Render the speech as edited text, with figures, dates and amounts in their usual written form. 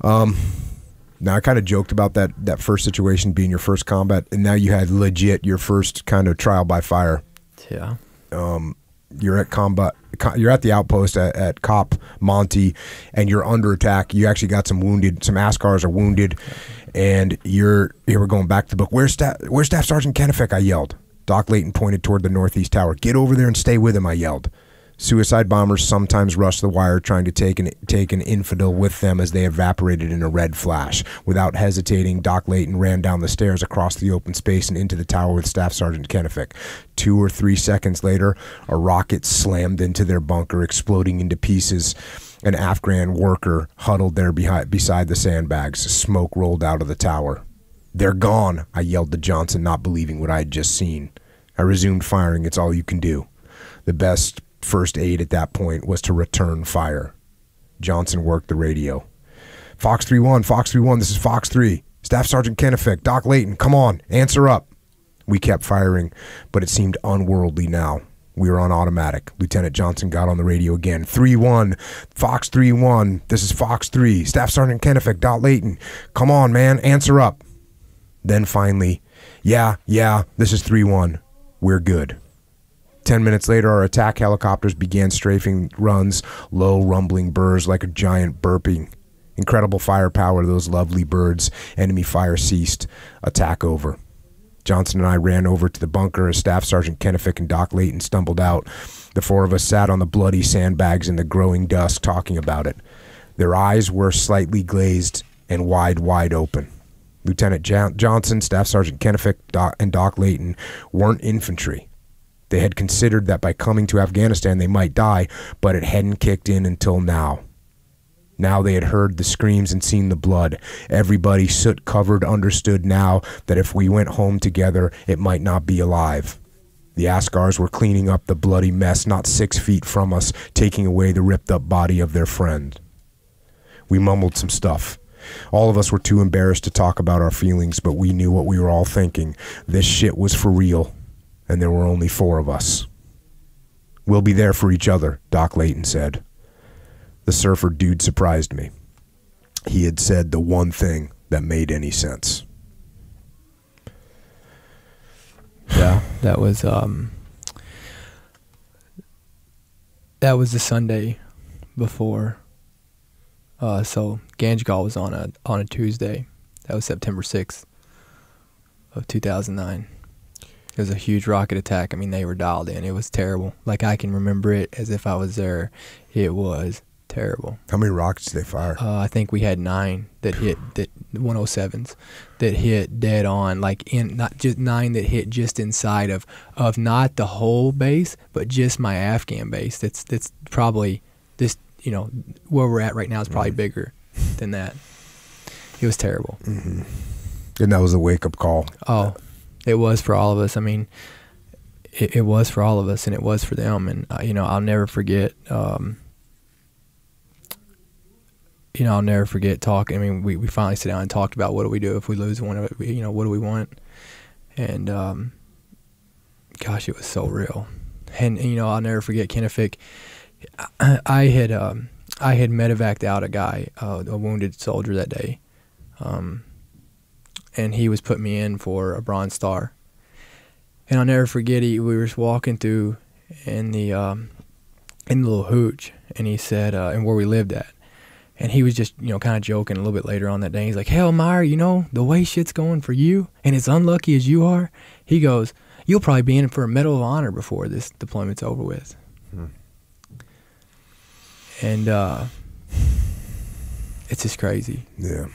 Now, I kind of joked about that first situation being your first combat, and now you had legit your first kind of trial by fire. Yeah. You're at combat. You're at the outpost at Cop Monty, and you're under attack. You actually got some wounded. Some Askars are wounded, and here we're going back to the book. Where's Staff Sergeant Kennefic? I yelled. Doc Layton pointed toward the northeast tower. Get over there and stay with him, I yelled. Suicide bombers sometimes rush the wire, trying to take an infidel with them as they evaporated in a red flash. Without hesitating, Doc Layton ran down the stairs across the open space and into the tower with Staff Sergeant Kennefic. 2 or 3 seconds later, a rocket slammed into their bunker, exploding into pieces. An Afghan worker huddled there beside the sandbags. Smoke rolled out of the tower. They're gone, I yelled to Johnson, not believing what I had just seen. I resumed firing. It's all you can do. The best first aid at that point was to return fire. Johnson worked the radio. Fox 3-1, Fox 3-1, this is Fox 3. Staff Sergeant Kennefic, Doc Layton, come on, answer up. We kept firing, but it seemed unworldly now. We were on automatic. Lieutenant Johnson got on the radio again. 3-1, Fox 3-1, this is Fox 3. Staff Sergeant Kennefic, Doc Layton, come on, man, answer up. Then finally, yeah, this is 3-1. We're good. 10 minutes later, our attack helicopters began strafing runs, low rumbling burrs like a giant burping. Incredible firepower to those lovely birds. Enemy fire ceased. Attack over. Johnson and I ran over to the bunker as Staff Sergeant Kennefic and Doc Layton stumbled out. The 4 of us sat on the bloody sandbags in the growing dusk talking about it. Their eyes were slightly glazed and wide open. Lieutenant Johnson, Staff Sergeant Kennefic, and Doc Layton weren't infantry. They had considered that by coming to Afghanistan they might die, but it hadn't kicked in until now. Now they had heard the screams and seen the blood. Everybody soot-covered understood now that if we went home together, it might not be alive. The Askars were cleaning up the bloody mess not 6 feet from us, taking away the ripped-up body of their friend. We mumbled some stuff. All of us were too embarrassed to talk about our feelings, but we knew what we were all thinking. This shit was for real. And there were only 4 of us. We'll be there for each other, Doc Layton said. The surfer dude surprised me. He had said the one thing that made any sense. Yeah, that was the Sunday before. So Ganjgal was on a Tuesday. That was September 6th of 2009. It was a huge rocket attack. I mean, they were dialed in. It was terrible. Like, I can remember it as if I was there. It was terrible. How many rockets did they fire? I think we had 9 that hit, 107s that hit dead on, like not just 9 that hit just inside of not the whole base, but just my Afghan base. That's probably this, where we're at right now is probably bigger than that. It was terrible. Mm-hmm. And that was a wake-up call. Oh. It was for all of us. I mean, it was for all of us, and it was for them. And I'll never forget. I'll never forget talking. I mean, we finally sat down and talked about what do we do if we lose one of it. What do we want? And gosh, it was so real. And I'll never forget Kennefic. I had medevaced out a guy, a wounded soldier that day. And he was putting me in for a Bronze Star. And I'll never forget, we were just walking through in the little hooch, and he said, and where we lived at. And he was just, kind of joking a little bit later on that day. He's like, hell, Meyer, the way shit's going for you, and as unlucky as you are, he goes, you'll probably be in for a Medal of Honor before this deployment's over with. And it's just crazy. Yeah.